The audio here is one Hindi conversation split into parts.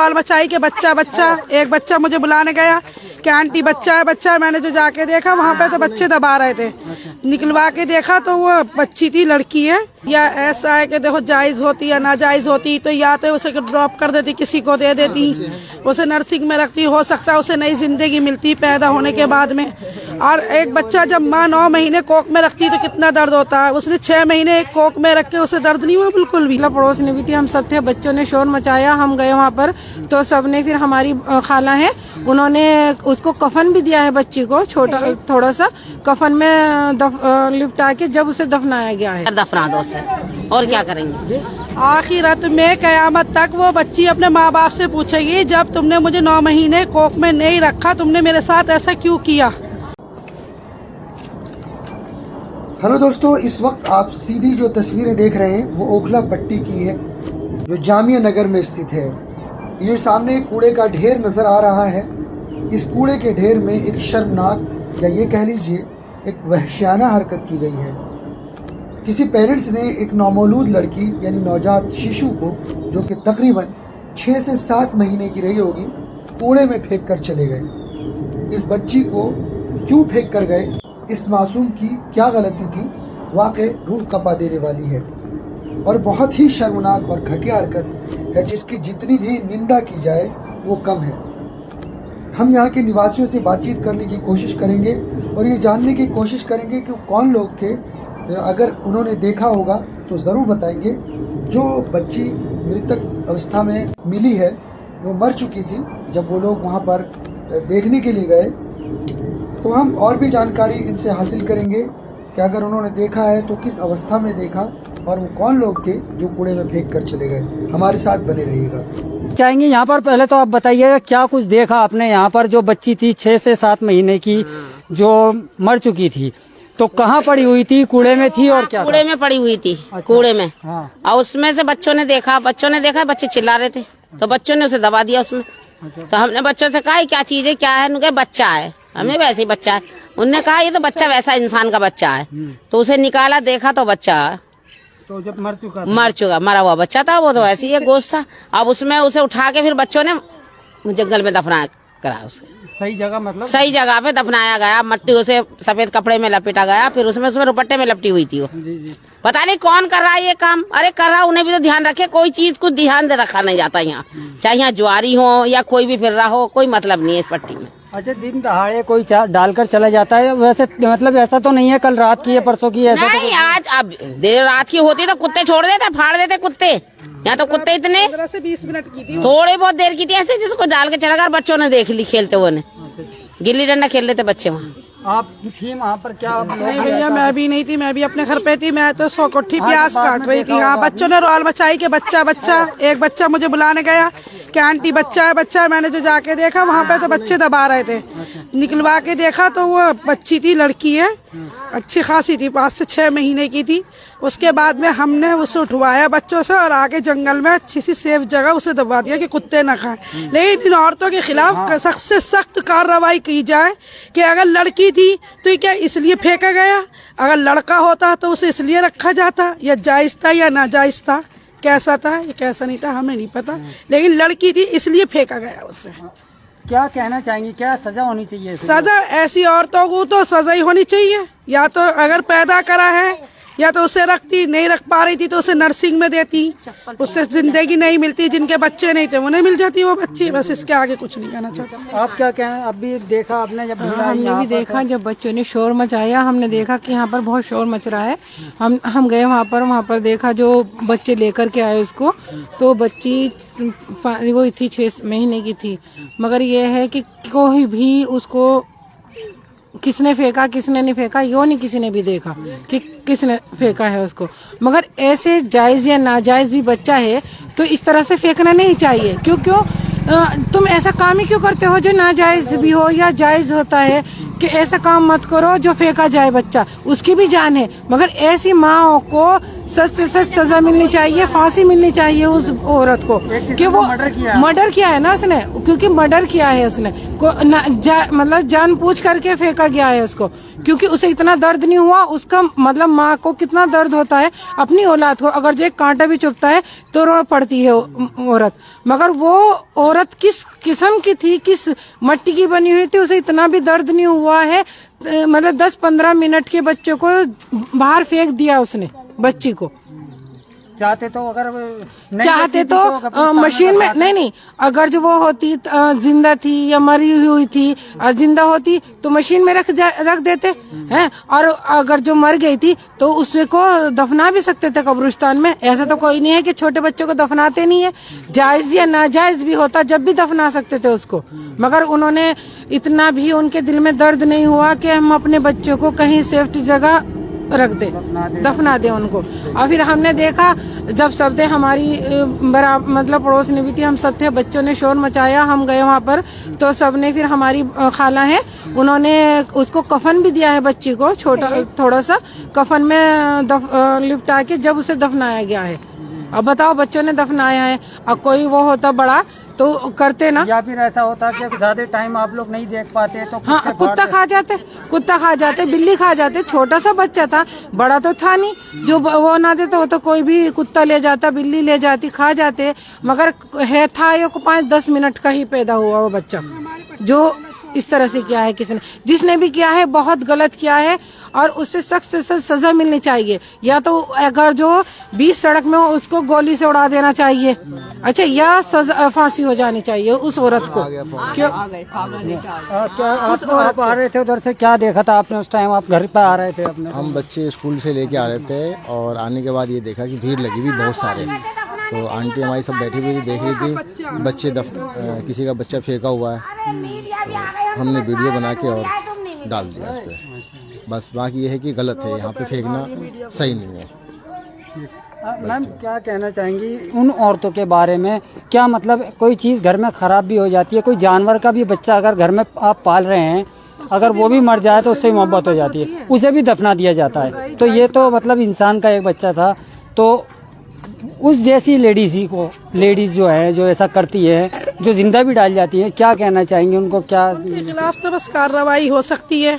रौल मचाई के बच्चा बच्चा। एक बच्चा मुझे बुलाने गया कि आंटी बच्चा है बच्चा। मैंने जो जाके देखा वहाँ पे तो बच्चे दबा रहे थे। निकलवा के देखा तो वो बच्ची थी, लड़की है। या ऐसा है कि देखो जायज होती या नाजायज होती तो या तो उसे ड्रॉप कर देती, किसी को दे देती, उसे नर्सिंग में रखती, हो सकता है उसे नई जिंदगी मिलती पैदा होने के बाद में। और एक बच्चा जब माँ 9 महीने कोख में रखती तो कितना दर्द होता है। उसने 6 महीने एक कोख में रख के उसे दर्द नहीं हुआ बिल्कुल भी। पड़ोस ने भी थी, हम सब थे, बच्चों ने शोर मचाया। हम गए वहाँ पर तो सबने, फिर हमारी खाला है उन्होंने उसको कफन भी दिया है, बच्ची को छोटा थोड़ा सा कफन में लिपटा के जब उसे दफनाया गया है। दफना दो उसे, और क्या करेंगे। आखिरत में कयामत तक वो बच्ची अपने माँ बाप से पूछेगी, जब तुमने मुझे 9 महीने कोख में नहीं रखा तुमने मेरे साथ ऐसा क्यों किया। हेलो दोस्तों, इस वक्त आप सीधी जो तस्वीरें देख रहे हैं वो ओखला पट्टी की है जो जामिया नगर में स्थित है। ये सामने कूड़े का ढेर नज़र आ रहा है। इस कूड़े के ढेर में एक शर्मनाक या ये कह लीजिए एक वहशियाना हरकत की गई है। किसी पेरेंट्स ने एक नौमौलूद लड़की यानी नवजात शिशु को, जो कि तकरीबन 6 से 7 महीने की रही होगी, कूड़े में फेंक कर चले गए। इस बच्ची को क्यों फेंक कर गए, इस मासूम की क्या गलती थी, वाकई रूह कपा देने वाली है और बहुत ही शर्मनाक और घटिया हरकत है जिसकी जितनी भी निंदा की जाए वो कम है। हम यहाँ के निवासियों से बातचीत करने की कोशिश करेंगे और ये जानने की कोशिश करेंगे कि कौन लोग थे। अगर उन्होंने देखा होगा तो ज़रूर बताएंगे। जो बच्ची मृतक अवस्था में मिली है वो मर चुकी थी जब वो लोग वहाँ पर देखने के लिए गए, तो हम और भी जानकारी इनसे हासिल करेंगे कि अगर उन्होंने देखा है तो किस अवस्था में देखा और वो कौन लोग थे जो कूड़े में फेंक कर चले गए। हमारे साथ बने रहिएगा। चाहेंगे यहाँ पर पहले तो आप बताइएगा क्या कुछ देखा आपने यहाँ पर। जो बच्ची थी 6 से 7 महीने की जो मर चुकी थी, तो कहाँ पड़ी हुई थी, कूड़े में थी और क्या? कूड़े में पड़ी हुई थी। अच्छा। कूड़े में। हाँ। और उसमें से बच्चों ने देखा, बच्चे चिल्ला रहे थे तो बच्चों ने उसे दबा दिया उसमें। अच्छा। तो हमने बच्चों से कहा क्या चीज है, क्या है, उनके बच्चा है। हमने वैसे ही बच्चा है, उनने कहा ये तो बच्चा वैसा इंसान का बच्चा है। तो उसे निकाला, देखा तो बच्चा तो जब मरा हुआ बच्चा था वो, तो ऐसे ही गोश्त था। अब उसमें उसे उठा के फिर बच्चों ने जंगल में दफना करा उसे। सही जगह, मतलब सही जगह पे दफनाया गया। मट्टी उसे सफेद कपड़े में लपेटा गया, फिर उसमें रुपट्टे में लपटी हुई थी वो। पता नहीं कौन कर रहा है ये काम। अरे कर रहा, उन्हें भी तो ध्यान रखे। कोई चीज को ध्यान दे रखा नहीं जाता यहाँ, चाहे यहाँ ज्वारी हो या कोई भी फिर रहा हो, कोई मतलब नहीं है इस पट्टी में। अच्छा, दिन दहाड़े कोई डालकर चला जाता है वैसे, मतलब ऐसा तो नहीं है कल रात की या परसों की? ऐसा नहीं, आज अब देर रात की होती तो कुत्ते छोड़ देते, फाड़ देते कुत्ते। यहाँ तो कुत्ते इतने 15 से 20 मिनट की थी, थोड़ी बहुत देर की थी ऐसे, जिसको डाल के चला गया। बच्चों ने देख ली खेलते हुए, गिल्ली डंडा खेल रहे थे बच्चे वहाँ। आप थी वहाँ पर क्या? नहीं भैया, मैं भी नहीं थी, मैं भी अपने घर पे थी। मैं तो 100 कोठी प्याज काट रही थी। हाँ, बच्चों ने रौल मचाई के बच्चा बच्चा। एक बच्चा मुझे बुलाने गया कि आंटी बच्चा है बच्चा। मैंने जो जाके देखा वहाँ पे तो बच्चे दबा रहे थे। निकलवा के देखा तो वो बच्ची थी, लड़की है, अच्छी खासी थी, 5 से 6 महीने की थी। उसके बाद में हमने उसे उठवाया बच्चों से और आगे जंगल में अच्छी सी सेफ जगह उसे दबा दिया कि कुत्ते न खाएं। लेकिन इन औरतों के खिलाफ सख्त से सख्त कार्रवाई की जाए कि अगर लड़की थी तो क्या इसलिए फेंका गया, अगर लड़का होता तो उसे इसलिए रखा जाता, या जायज था या नाजायज था, कैसा था या कैसा नहीं था हमें नहीं पता, लेकिन लड़की थी इसलिए फेंका गया उसे। क्या कहना चाहेंगे, क्या सजा होनी चाहिए? सजा ऐसी औरतों को तो सजा ही होनी चाहिए। या तो अगर पैदा करा है या तो उसे रखती, नहीं रख पा रही थी तो उसे नर्सिंग में देती, उससे जिंदगी नहीं मिलती। जिनके बच्चे नहीं थे उन्हें मिल जाती वो बच्ची। बस इसके आगे कुछ नहीं कहना चाहता। आप क्या कहें? अभी देखा आपने जब हमने भी देखा, जब बच्चों ने शोर मचाया, हमने देखा कि यहाँ पर बहुत शोर मच रहा है। हम गए वहाँ पर देखा, जो बच्चे लेकर के आए उसको, तो बच्ची वो थी 6 महीने की थी। मगर ये है कि कोई भी उसको किसने फेंका किसने नहीं फेंका यो नहीं किसी ने भी देखा कि किसने फेंका है उसको। मगर ऐसे जायज या नाजायज भी बच्चा है तो इस तरह से फेंकना नहीं चाहिए। क्यों तुम ऐसा काम ही क्यों करते हो जो नाजायज भी हो या जायज होता है? कि ऐसा काम मत करो जो फेंका जाए बच्चा, उसकी भी जान है। मगर ऐसी माँ को सच से सच सजा मिलनी चाहिए, फांसी मिलनी चाहिए उस औरत को कि वो मर्डर किया है ना उसने, क्योंकि मर्डर किया है उसने मतलब जानबूझ करके फेंका गया है उसको, क्योंकि उसे इतना दर्द नहीं हुआ। उसका मतलब माँ को कितना दर्द होता है अपनी औलाद को, अगर जो एक कांटा भी चुभता है तो रो पड़ती है औरत। मगर वो औरत किस किस्म की थी, किस मट्टी की बनी हुई थी, उसे इतना भी दर्द नहीं हुआ है। मतलब 10-15 मिनट के बच्चे को बाहर फेंक दिया उसने, बच्ची को। चाहते तो अगर चाहते तो मशीन में नहीं, अगर जो वो होती जिंदा थी या मरी हुई थी, और जिंदा होती तो मशीन में रख देते हैं, और अगर जो मर गई थी तो उसे को दफना भी सकते थे कब्रिस्तान में। ऐसा तो कोई नहीं है कि छोटे बच्चों को दफनाते नहीं है, जायज या नाजायज भी होता जब भी दफना सकते थे उसको। मगर उन्होंने इतना भी उनके दिल में दर्द नहीं हुआ कि हम अपने बच्चों को कहीं सेफ्टी जगह रख दे, दफना दे उनको। और फिर हमने देखा जब सब हमारी मतलब पड़ोस में भी थी, हम सब थे, बच्चों ने शोर मचाया, हम गए वहाँ पर तो सबने, फिर हमारी खाला है उन्होंने उसको कफन भी दिया है बच्ची को, छोटा थोड़ा सा कफन में लिपटा के जब उसे दफनाया गया है। अब बताओ बच्चों ने दफनाया है, अब कोई वो होता बड़ा तो करते ना, या फिर ऐसा होता कि ज्यादा टाइम आप लोग नहीं देख पाते तो हाँ कुत्ता खा जाते, बिल्ली खा जाते। छोटा सा बच्चा था, बड़ा तो था नहीं, जो वो ना देता वो तो कोई भी कुत्ता ले जाता, बिल्ली ले जाती, खा जाते। मगर है था ये 5-10 मिनट का ही पैदा हुआ वो बच्चा, जो इस तरह से किया है किसी ने, जिसने भी किया है बहुत गलत किया है, और उससे सख्त से सख्त सजा मिलनी चाहिए। या तो अगर जो 20 सड़क में हो उसको गोली से उड़ा देना चाहिए, अच्छा, या सजा फांसी हो जानी चाहिए उस औरत को। क्यों आप आ रहे थे उधर से, क्या देखा था आपने उस टाइम? आप घर पे आ रहे थे अपने? हम बच्चे स्कूल से लेके आ रहे थे और आने के बाद ये देखा कि भीड़ लगी हुई बहुत सारे, तो आंटी हमारी सब बैठी हुई थी, देख रही थी बच्चे किसी का बच्चा फेंका हुआ है, तो हमने वीडियो बना के और डाल दिया उस पर। बस बाकी ये है कि गलत है, यहाँ पे फेंकना सही नहीं है। मैम क्या कहना चाहेंगी उन औरतों के बारे में? क्या मतलब कोई चीज़ घर में खराब भी हो जाती है, कोई जानवर का भी बच्चा अगर घर में आप पाल रहे हैं, अगर वो भी मर जाए तो उससे मोहब्बत हो जाती है, उसे भी दफना दिया जाता है। तो ये तो मतलब इंसान का एक बच्चा था, तो उस जैसी लेडीज जो है जो ऐसा करती है, जो जिंदा भी डाल जाती है, क्या कहना चाहेंगे उनको? क्या के खिलाफ तो बस कार्रवाई हो सकती है,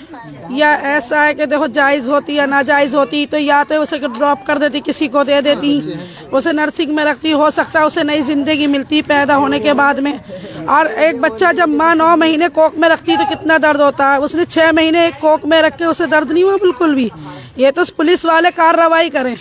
या ऐसा है कि देखो जायज होती या नाजायज होती तो या तो उसे ड्रॉप कर देती, किसी को दे देती, उसे नर्सिंग में रखती, हो सकता है उसे नई जिंदगी मिलती पैदा होने के बाद में। और एक बच्चा जब माँ 9 महीने कोख में रखती तो कितना दर्द होता है, उसने 6 महीने एक कोख में रख के उसे दर्द नहीं हुआ बिल्कुल भी। ये तो पुलिस वाले कार्रवाई करें,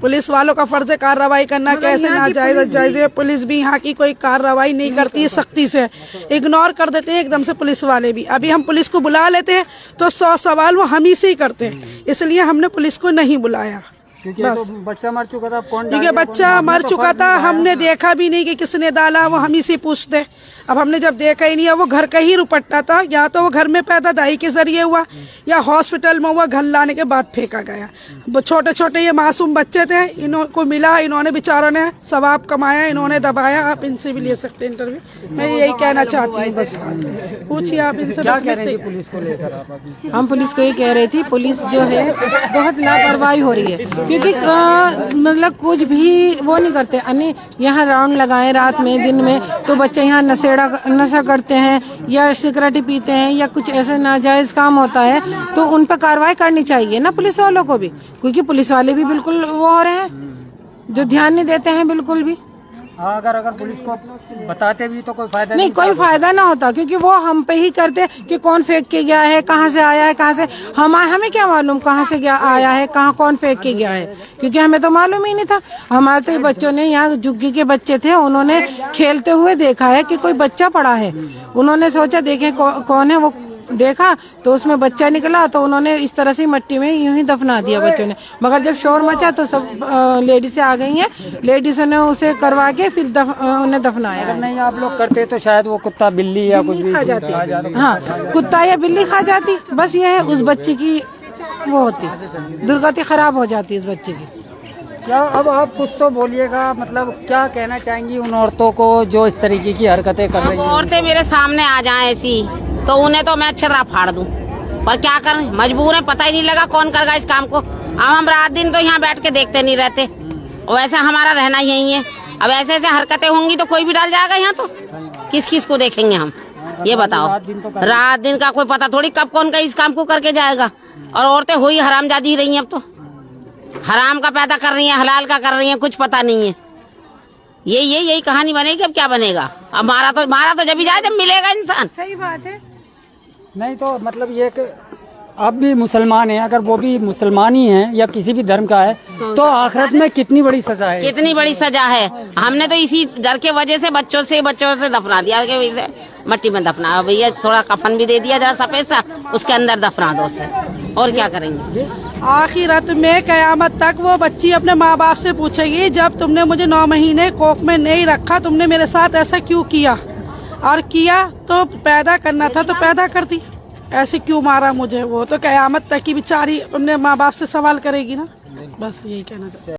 पुलिस वालों का फर्ज है कार्रवाई करना, कैसे नाजायज जायज। पुलिस भी यहाँ की कोई कार्रवाई नहीं करती है, सख्ती से इग्नोर कर देते हैं एकदम से पुलिस वाले भी। अभी हम पुलिस को बुला लेते हैं तो 100 सवाल वो हम ही से ही करते हैं, इसलिए हमने पुलिस को नहीं बुलाया। क्योंकि तो बच्चा मर चुका था, क्योंकि बच्चा मर चुका था, हमने देखा भी नहीं कि किसने डाला, वो हम ही से पूछते। अब हमने जब देखा ही नहीं है, वो घर का ही रुपट्टा था, या तो वो घर में पैदा दाई के जरिए हुआ या हॉस्पिटल में हुआ, घर लाने के बाद फेंका गया। वो छोटे छोटे ये मासूम बच्चे थे, इनको मिला, इन्होंने बेचारों ने सवाब कमाया, इन्होंने दबाया। आप इनसे भी ले सकते हैं इंटरव्यू, मैं यही कहना चाहती हूँ। बस पूछिए आप इनसे। क्या कह रही थी पुलिस को लेकर? हम पुलिस को ये कह रही थी, पुलिस जो है बहुत लापरवाही हो रही है, क्योंकि मतलब कुछ भी वो नहीं करते। अन्य यहाँ राउंड लगाए रात में दिन में तो बच्चे यहाँ नशा करते हैं या सिगरेट पीते हैं या कुछ ऐसे नाजायज काम होता है, तो उन पर कार्रवाई करनी चाहिए ना पुलिस वालों को भी, क्योंकि पुलिस वाले भी बिल्कुल वो हो रहे हैं जो ध्यान नहीं देते हैं बिल्कुल भी। अगर पुलिस को बताते भी तो कोई फायदा नहीं, कोई फायदा ना होता, क्योंकि वो हम पे ही करते कि कौन फेंक के गया है, कहाँ से आया है, कहाँ से। हमें क्या मालूम कहाँ से आया है, कहाँ कौन फेंक के गया है, क्योंकि हमें तो मालूम ही नहीं था। हमारे तो बच्चों ने, यहाँ जुग्गी के बच्चे थे, उन्होंने खेलते हुए देखा है कि कोई बच्चा पड़ा है, उन्होंने सोचा देखें कौन है, वो देखा तो उसमें बच्चा निकला, तो उन्होंने इस तरह से मिट्टी में यूं ही दफना दिया बच्चों ने। मगर जब शोर मचा तो सब लेडीज आ गई हैं, लेडीजों ने उसे करवा के फिर उन्हें दफनाया। अगर नहीं आप लोग करते तो शायद वो कुत्ता बिल्ली या कुछ भी खा जाती, हाँ कुत्ता या बिल्ली खा जाती। बस ये है, उस बच्चे की वो होती, दुर्गति खराब हो जाती इस बच्चे की। क्या अब आप कुछ तो बोलिएगा, मतलब क्या कहना चाहेंगी उन औरतों को जो इस तरीके की हरकतें कर रही हैं? औरतें मेरे सामने आ जाएं ऐसी तो उन्हें तो मैं छर्रा फाड़ दूं, पर क्या करें, मजबूर है, पता ही नहीं लगा कौन करेगा इस काम को। अब हम रात दिन तो यहाँ बैठ के देखते नहीं रहते, वैसे हमारा रहना यही है। अब ऐसे ऐसे हरकतें होंगी तो कोई भी डाल जाएगा यहाँ, तो किस किस को देखेंगे हम, ये बताओ। रात दिन का कोई पता थोड़ी कब कौन का इस काम को करके जाएगा। और औरतें हुई हरामजादी रही हैं, अब तो हराम का पैदा कर रही हैं, हलाल का कर रही हैं, कुछ पता नहीं है। यही कहानी बनेगी। अब क्या बनेगा, अब मारा तो जब भी जाए जब मिलेगा इंसान। सही बात है। नहीं तो मतलब ये कि अब भी मुसलमान है, अगर वो भी मुसलमान ही है या किसी भी धर्म का है तो आखिरत में कितनी बड़ी सजा है, कितनी बड़ी सजा है। हमने तो इसी डर के वजह से बच्चों से दफना दिया कि वैसे मट्टी में दफना। भैया थोड़ा कफन भी दे दिया जरा सफेद सा, उसके अंदर दफना दो उसे, और क्या करेंगे। आखिरत में कयामत तक वो बच्ची अपने माँ बाप से पूछेगी, जब तुमने मुझे 9 महीने कोख में नहीं रखा, तुमने मेरे साथ ऐसा क्यों किया, और किया तो पैदा करना था तो पैदा कर दी, ऐसे क्यों मारा मुझे। वो तो कयामत तक की बेचारी अपने माँ बाप से सवाल करेगी ना। बस यही कहना चाहते हैं।